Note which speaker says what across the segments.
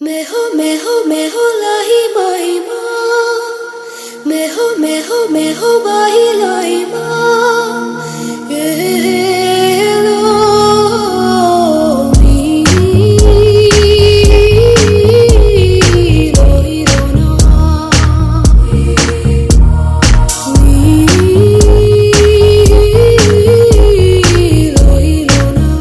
Speaker 1: मैं हो लाही माही माँ मैं हो बाही लाई माँ ये लो नी लोई रोना नी लोई रोना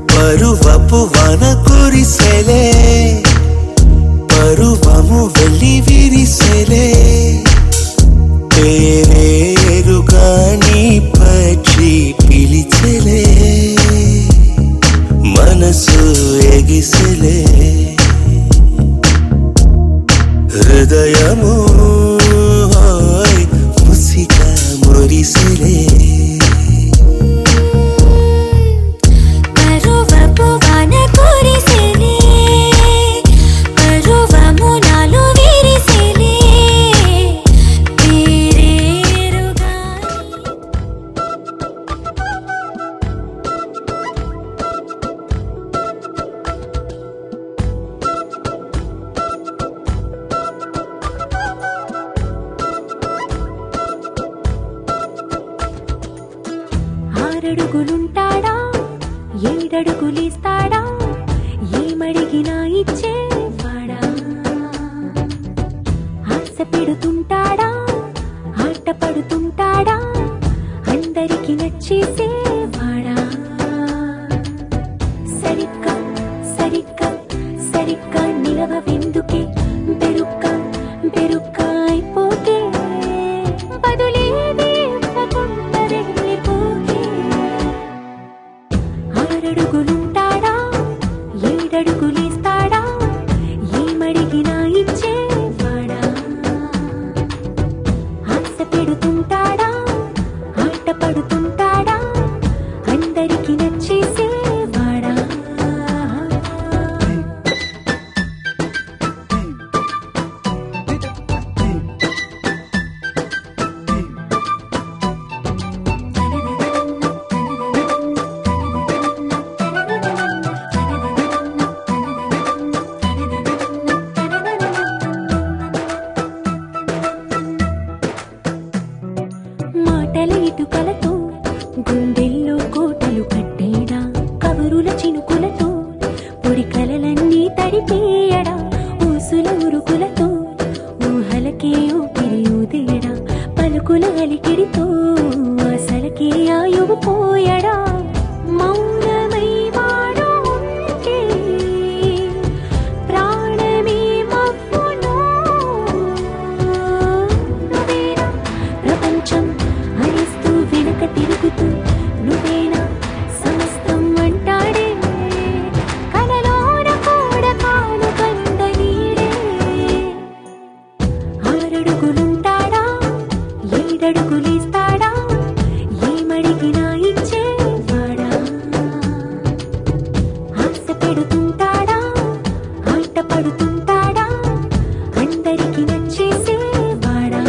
Speaker 2: పరువపు వాన కురిసెలే పరువము వెళ్ళి విరిసెలే పేరేరుగా నీ పక్షి పిలిచెలే మనసు ఎగిసెలే హృదయము హాయ్ ముసిగా మురిసెలే
Speaker 3: ఆరడుగులుంటాడా ఏడడుగులిస్తాడా ఏమడిగినా ఇచ్చేవాడా ఆశ పెడుతుంటాడా ఆట పడుతుంటాడా అందరికి నచ్చేసేవాడా సరిగ్గా సరిగ్గా సరిగ్గా నిలవెందుకే బెరుక్క బెరుక్క అయిపోకే బదులేది ఇవ్వకుండా వెళ్ళిపోకే ఆరడుగులుంటాడా ఏడడుగులిస్తాడా ఏమడిగినా ఇచ్చేవాడా ఆశ పెడుతుంటాడా ఆట పడుతుంటాడా అందరికి నచ్చేసేవాడా మాటల ఇటుకలతో గుండెల్లో కోటలు కట్టేడా కబురుల చినుకులతో పొడి కలలన్నీ తడిపేయడా ఊసుల ఉరుకులతో ఊహలకే ఊపిరి ఊదేయడా పలుకుల అలికిడితో అసలకే ఆయువు పోయడా మౌనమై వాడు ఉంటే ప్రాణమే మవ్వును నువ్వేనా ప్రపంచం అరిస్తూ వెనక తిరుగుతూ నువ్వేనా సమస్తం అంటాడే కలలోన కూడా కాను కంద నీడే ఆరడుగులుంటాడా ఏడడుగులిస్తాడా ఏమడిగినా ఇచ్చేవాడా ఆశ పెడుతుంటాడా ఆట పడుతుంటాడా అందరికి నచ్చేసేవాడా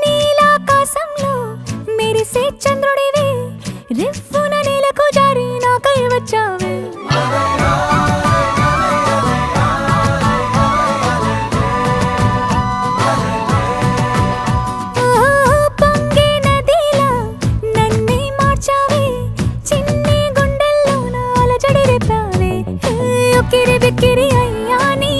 Speaker 3: నీలాకాశంలో మెరిసే చంద్రుడివే రివ్వున నేలకు జారి నాకై వచ్చావే పొంగే నదిలా నన్నే మార్చావే చిన్ని గుండెల్లో నా అలజడి రేపావే ఉక్కిరి బిక్కిరి అయ్యా నీ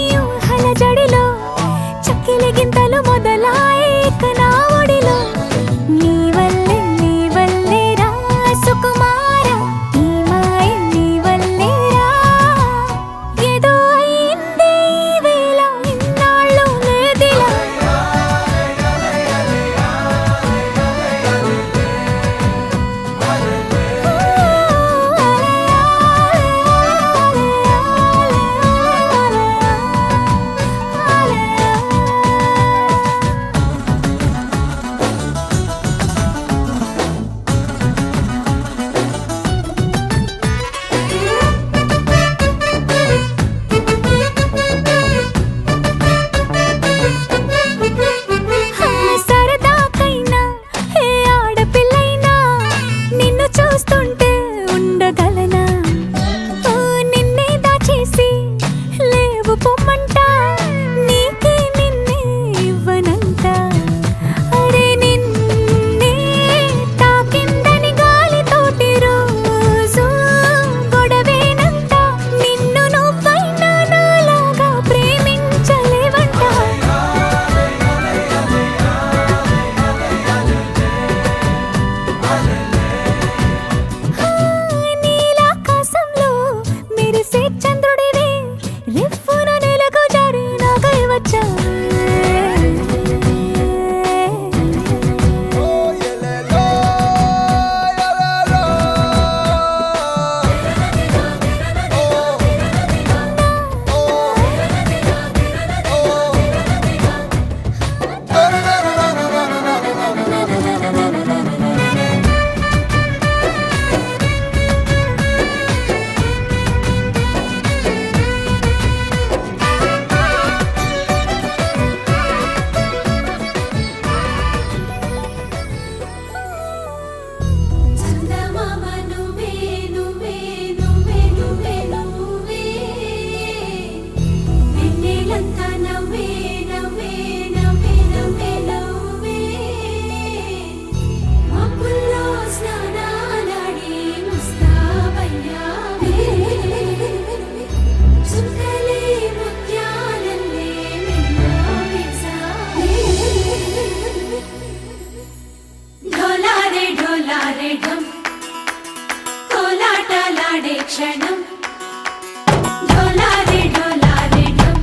Speaker 3: చంద్రుడివి రిఫ్ఫున నెలకు జారి నాకై వచ్చావే
Speaker 1: చందమామ నువ్వే నువ్వే నువ్వే నువ్వే నువ్వే వెన్నెలంతా నవ్వే నవ్వే నవ్వే నవ్వే నవ్వే మబ్బుల్లో స్నానాలాడి ముస్తాబయ్యావే చుక్కలే ముత్యాలల్లే మెల్లో వేసావే ढोलारे ढोलारे ढम कोलाटलाडे क्षणम ढोलारे ढोलारे ढम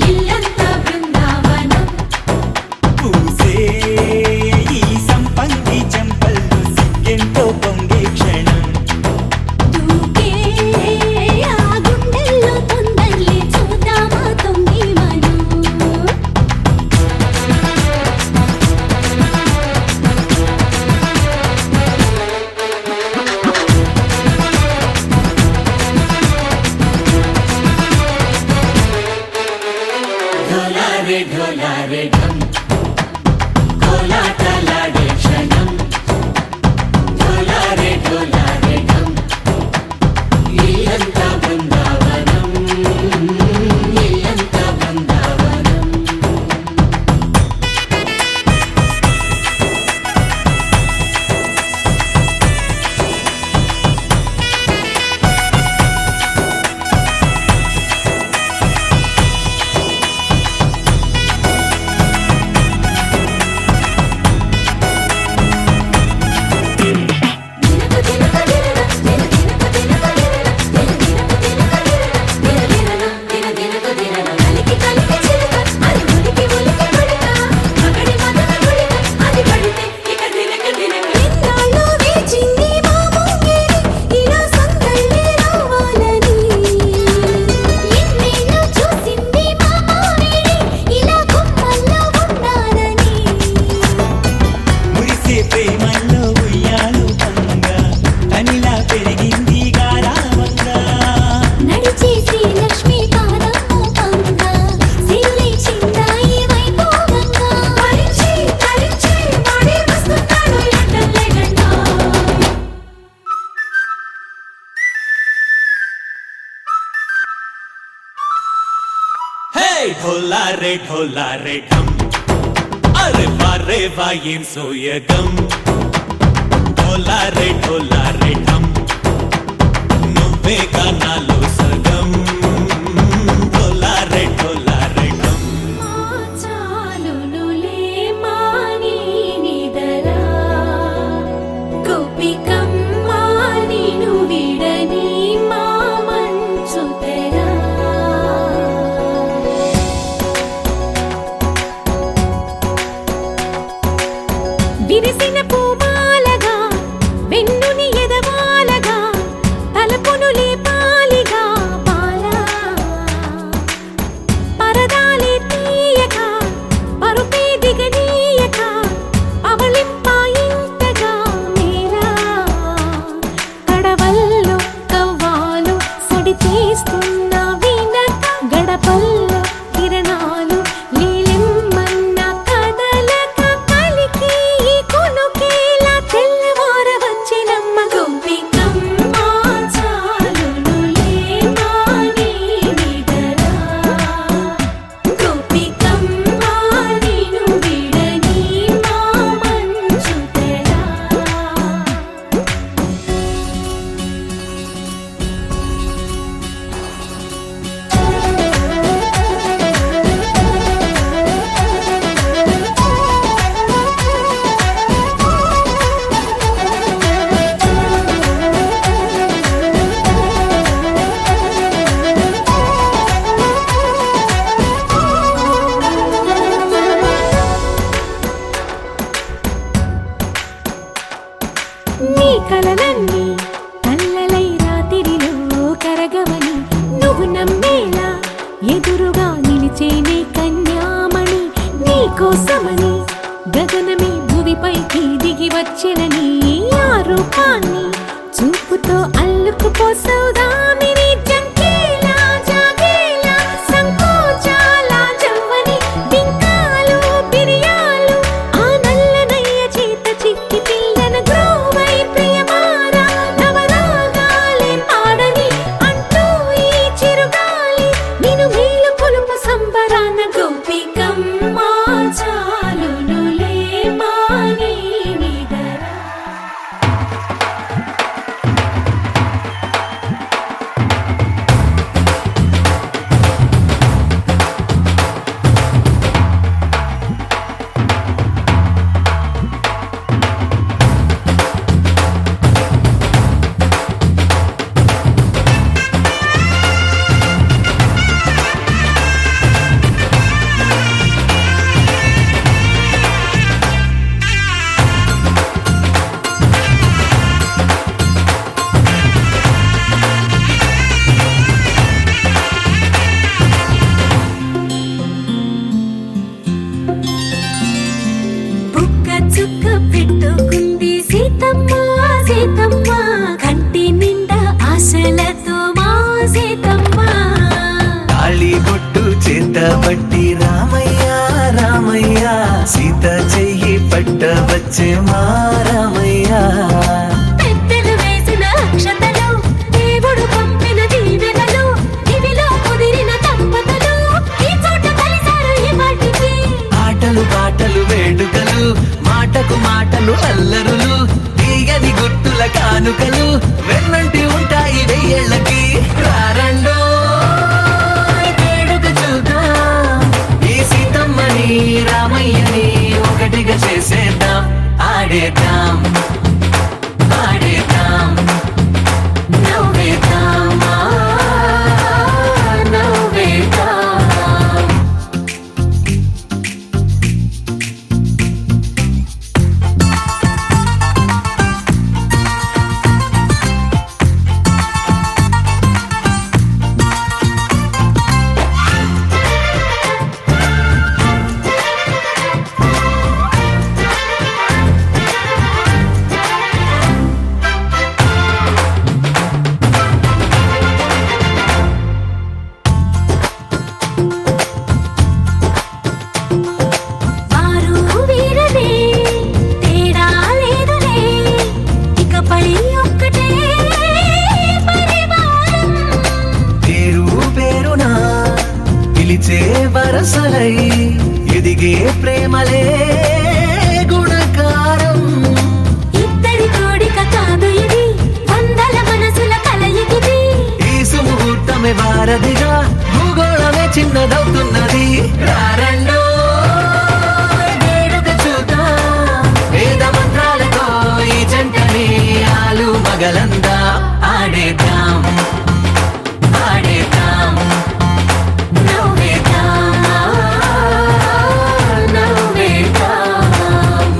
Speaker 1: इल्लंता बृंदावनम
Speaker 4: పూసే ఈ సంపంగి చెంపల్లో సిగ్గెంతో పొంగే క్షణం
Speaker 1: దూకే ఆ గుండెల్లో తొందరలే చూద్దామా తొంగి మనం
Speaker 4: ढोलारे ढोलारे ढम कोलाटलाडे क्षणम ढोलारे ढोलारे ढम ఇల్లంతా బృందావనం ఇల్లంతా బృందావనం మురిసే ప్రేమల్లో ఉయ్యాలు పంగా తనిలా పెరిగింది గారావంగా
Speaker 1: నడిచే శ్రీలక్ష్మి పాదము పంగ సిల్లి చిందాయి వైభోగంగా పరిచి పరిచి వాడి వస్తున్నాడు ఎండలే గంట
Speaker 4: హే ఢోలారే ఢోలారే ఢమ్ అరే వారే వా ఏం సోయగం ఢోలారే ఢోలారే ఢమ్ నువ్వే గానాలో సగం ఢోలారే ఢోలారే ఢమ్
Speaker 1: చాలునులే మాని నిదరా గోపికమ్మ నిను విడని మా మంచు తెరా
Speaker 3: విరిసిన పూమాలగా వెన్నుని ఎదవాలగా తలపును లేపాలిగా నువ్వు నమ్మేలా ఎదురుగా నిలిచేనే కన్యామణి నీకోసమని గగనమే భూమిపైకి దిగి వచ్చినని ఆ రూపాన్ని చూపుతో అల్లుకుపోసౌదామిని జంకేలా జాగేలా సంకోచాల జవ్వని బింకాలు బిరియాలు ఆ నల్లనయ్య చేత చిక్కి పిల్లన గ్రోవై ప్రియమారా నవరాగాలే పాడని అంటూ ఈ చిరుగాలి నిన్ను మేలు కొలుపు సంబరాన గోపికమ్మ చాలునులే మాని నిదరా బుక్క చుక్క పెట్టుకుంది సీతమ్మ సీతమ్మ కంటి నిండా ఆశలతో మా సీతమ్మ
Speaker 2: తాళి బొట్టు చేత పట్టి రామయ్య రామయ్య సీత చెయ్యి పట్ట వచ్చే మా రామయ్య
Speaker 3: పెద్దలు వేసిన అక్షతలు దేవుడు పంపిన దీవెనలు ఇవిలో కుదిరిన దంపతులు ఈ చోట కలిసారు ఈ వాటికి
Speaker 2: ఆటలు పాటలు వేడుకలు మాటకు మాటలు అల్లరులు తీయని గుర్తుల కానుకలు వెన్నంటి ఉంటాయి వెయ్యేళ్ళకి రారండో వేడుక చూద్దాం ఈ సీతమ్మని రామయ్యని ఒకటిగా చేసేద్దాం ఆడేద్దాం ఆడేద్దాం
Speaker 3: నవ్వేద్దాం నవ్వేద్దాం వారు వీరనే తేడా లేదులే ఇకపై ఒక్కటే పరివారం
Speaker 2: పేరు పేరునా పిలిచే వరసలై ఎదిగే ప్రేమలే గుణకారం
Speaker 3: ఇద్దరి కోడిక కాదు ఇది వందల మనసుల కలయికిది
Speaker 2: ఈ సుముహూర్తమే వారధిగా భూగోళమే చిన్నదవుతున్నది రారండో వేడుక చూద్దాం వేద మంత్రాలతో ఈ జంటని ఆలు మగలందా ఆడేద్దాం ఆడేద్దాం
Speaker 3: నవ్వేద్దాం నవ్వేద్దాం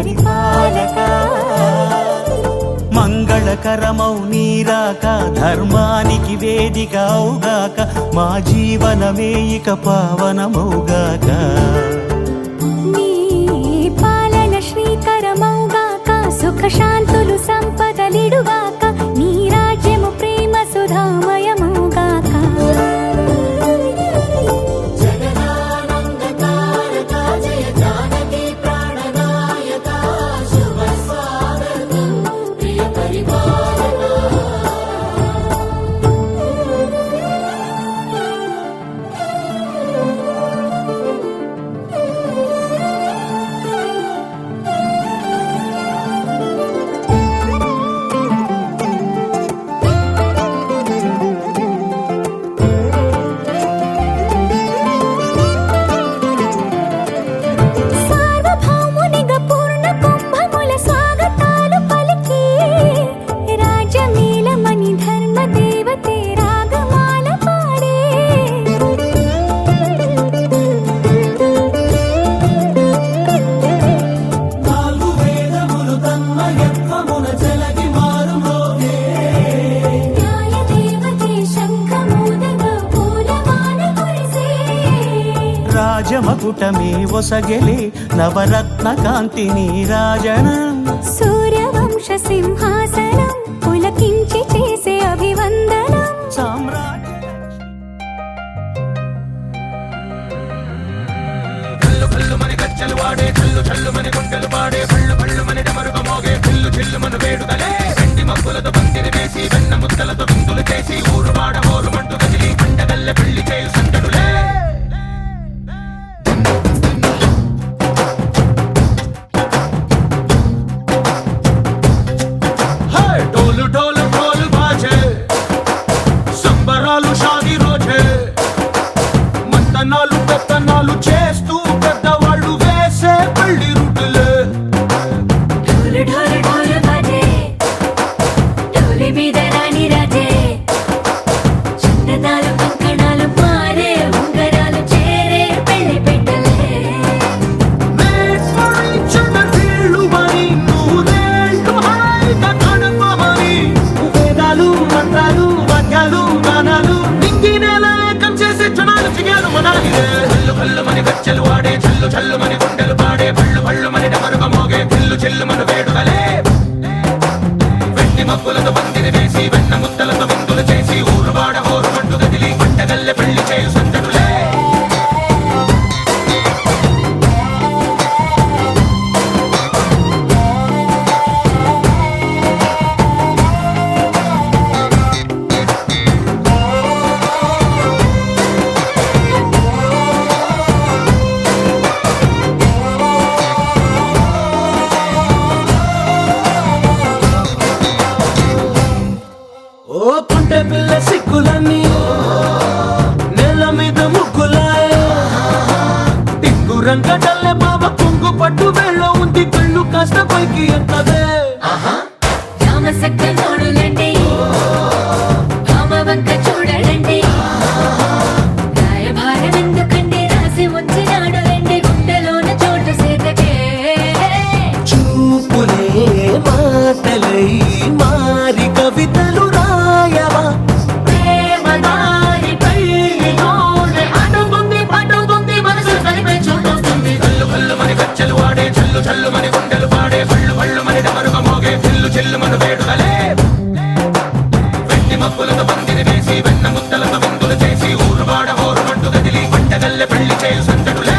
Speaker 5: పరిపాలక మంగళకరమౌ నీరాక ధర్మానికి వేదిక అవుగాక మా జీవనమే ఇక పావనమౌగాక
Speaker 3: నీ పాలన శ్రీకరమౌగాక సుఖ శాంతులు సంపదలిడుగాక నీ రాజ్యము ప్రేమ సుధామయమౌగాక సార్వభౌమునిగా పూర్ణ కుంభముల స్వాగతాలు పలికి రాజమేళమణి ధర్మ దేవతే రాగమాల పాడే న్యాయ దేవతే శంఖమూదగా పూలవాన కురిసే
Speaker 5: రాజమకుటమే ఒసగెలే నవరత్న కాంతిని రాజనం
Speaker 3: సూర్యవంశ సింహాసనం పులకించి చేసే అభివందనం
Speaker 5: సామ్రాజ్య
Speaker 6: డోలు డోలు ఢోలు బాజే సంబరాలు షాదీ రోజే మంతనాలు పెత్తనాలు చేస్తూ పెద్దవాళ్ళు వేసే పెళ్లి రుటులే
Speaker 3: ఢోలు ఢోలు ఢోలు బాజే ఢోలి మీద రాణి రాజే చందనాలు కంకణాలు మారే ఉంగరాలు చేరే పెళ్లి పెట్టలే
Speaker 6: చిన్న తీళ్ళు మని నూరేళ్ళు హాయిగా గడపమని వేదాలు మంత్రాలు వాక్యాలు గానాలు నింగి నేల ఏకం చేసే క్షణాలు చిగాలు మనాలిలే కల్లు కల్లు మని గచ్చలు వాడే చల్లు చల్లు మని గుండెలు పాడే పళ్ళు పళ్ళు మని డమరుగ మోగే చిల్లు చిల్లు మను వేడుకలే వెండి మబ్బులతో పందిరి వేసి వెన్న ముద్దలతో విందులు చేసి ఊరు వాడ హోరు మంటు గదిలి పంటగల్లె పెళ్లి చేయు సందడులే ఓ పుంటె పిల్ల సిక్కులన్నీ నేల మీద ముగ్గులాయ టింగు రంగడల్లె బాబా కుంగు పట్టు వెళ్ళ ఉంది కళ్ళు కాస్త పైకి ఎత్తదే
Speaker 3: రామ సక్క నోడులండి రామ వంక చూడడండి రాయభారం ఎందుకండి రాసి ఉంచినాడు రండి గుండెలోన చోటు సేతకే
Speaker 6: చూపులే మాటలై మారి కవితలు రాయవా
Speaker 3: ప్రేమ దారి పెళ్లి నోడు అడుగుంది మనసు కలిపే చూడుతుంది
Speaker 6: కల్లు కల్లు మని గచ్చలు వాడే చల్లు చల్లు మని గుండెలు పాడే పళ్ళు పళ్ళు మని డమరుగ మోగే చిల్లు చిల్లు మను వేడుకలే వెండి మబ్బులతో పందిరి వేసి వెన్న ముద్దలతో విందులు చేసి ఊరు వాడ హోరు మంటు గదిలి పంటగల్లె పెళ్లి చేయు సందడులే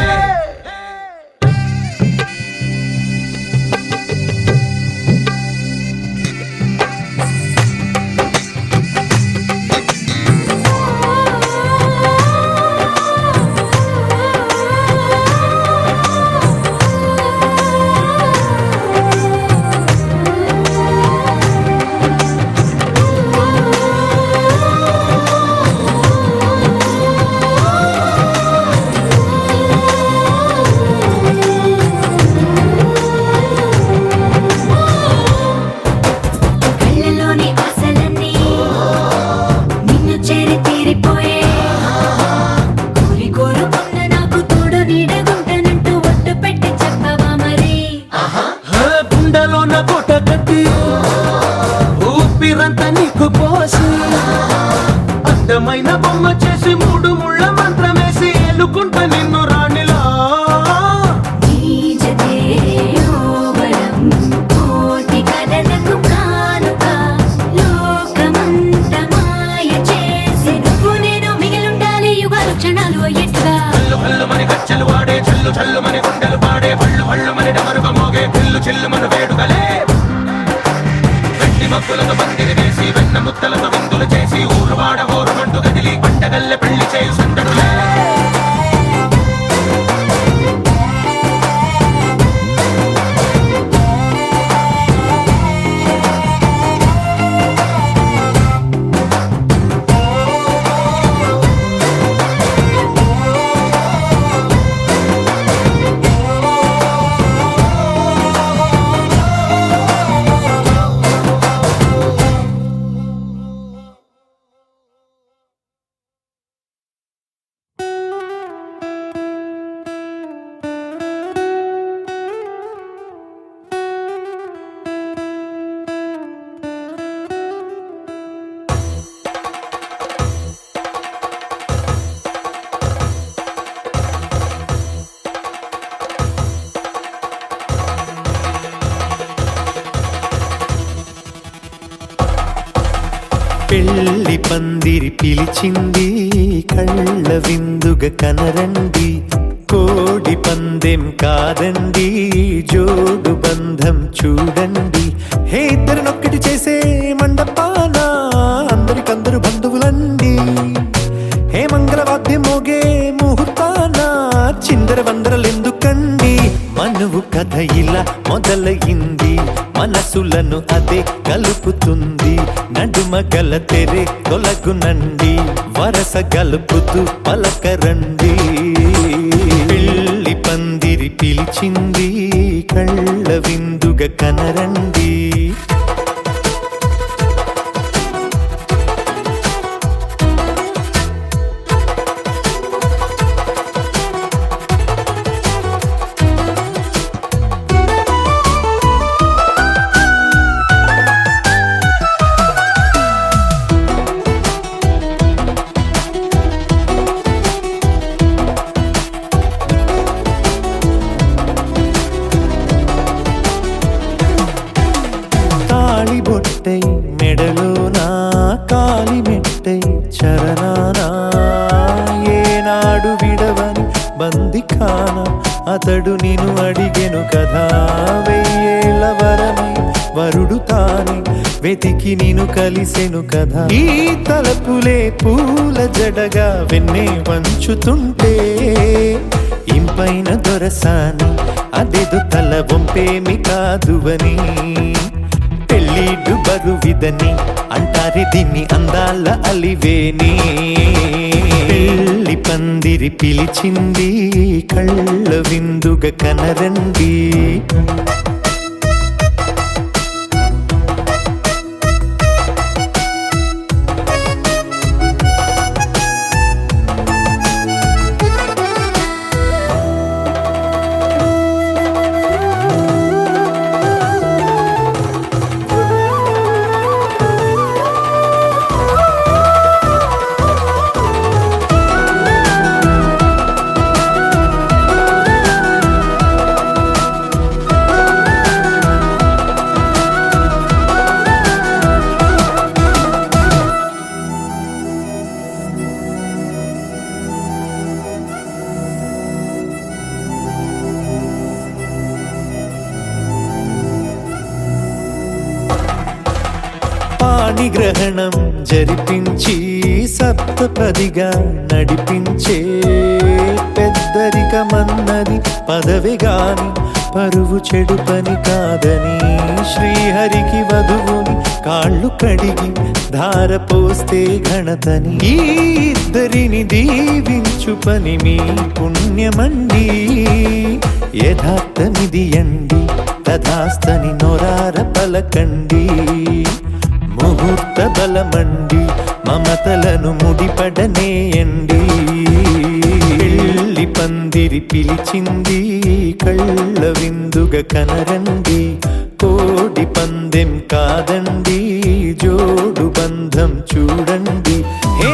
Speaker 6: అడ్డమైన బొమ్మ చేసి 3 ముళ్ళ మంత్రమేసి ఎలుకుంట నిన్ను రాణిలా
Speaker 3: నీజతే యోవరం కోటి కలలకు కానుక లోకమంత మాయ చేసి నువ్వు నేను మిగిలుండాలి యుగాలు క్షణాలు అయ్యేట్టుగా
Speaker 6: హల్లు హల్లు మని గచ్చలు వాడే చల్లు చల్లు మని గుండెలు పాడే పళ్ళు పళ్ళు మని డమరుగ మోగే పిల్లు చిల్లు మన వేడుకలే వెండి మబ్బులతో పందిరి వేసి వెన్న ముత్తలతో విందులు చేసి ఊరువాడ ఊరుమంటూ కదిలి పంటగల్లె పెళ్లి చేయు సందడులే
Speaker 5: పెళ్లి పందిరి పిలిచింది కళ్ళ విందుగ కనరండి కోడి పందెం కాదండి జోడు బంధం చూడండి హే ఇద్దరినొక్కటి చేసే మండపాన అందరికందరు బంధువులండి హే మంగళవాద్యం మోగే ముహూర్తాన చిందర వందరలెందుకండి మనువు కథ ఇలా మొదలయింది మనసులను అదే కలుపుతుంది నడుమ గల తెరే తొలగునండి వరస గలుపుతూ పలకరండి పెళ్లి పందిరి పిలిచింది కళ్ళ విందుగ కనరండి బొట్టై మెడలోనా కాలి మెట్టై చరణానా ఏనాడు విడవని బందిఖాన అతడు నిన్ను అడిగెను కదా 1000 వరమై వరుడు తానే వెతికి నిన్ను కలిసెను కదా ఈ తలపులే పూల జడగా వెన్నే వంచుతుంటే ఇంపైన దొరసాని అదేదో తల వంపేమి కాదువని పెళ్ళిడు బరువిదని అంటారే దీన్ని అందాల అలివేని పెళ్లి పందిరి పిలిచింది కళ్ళ విందుగ కనరండి గ్రహణం జరిపించి సప్తపదిగా నడిపించే పెద్దరికమన్నది పదవి గాని పరువు చెడు పని కాదని శ్రీహరికి వధువుని కాళ్ళు కడిగి ధార పోస్తే ఘనతని ఈ ఇద్దరిని దీవించు పని మీ పుణ్యమండి యథార్థమిది అండి తథాస్తని నొరార పలకండి ముహూర్త బలమండి మమతలను ముడిపడనేయండి పెళ్లి పందిరి పిలిచింది కళ్ళ విందుగ కనరండి కోడి పందెం కాదండి జోడు బంధం చూడండి హే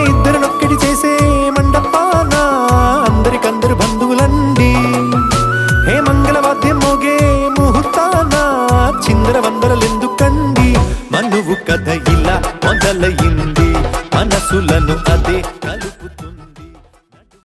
Speaker 5: అదే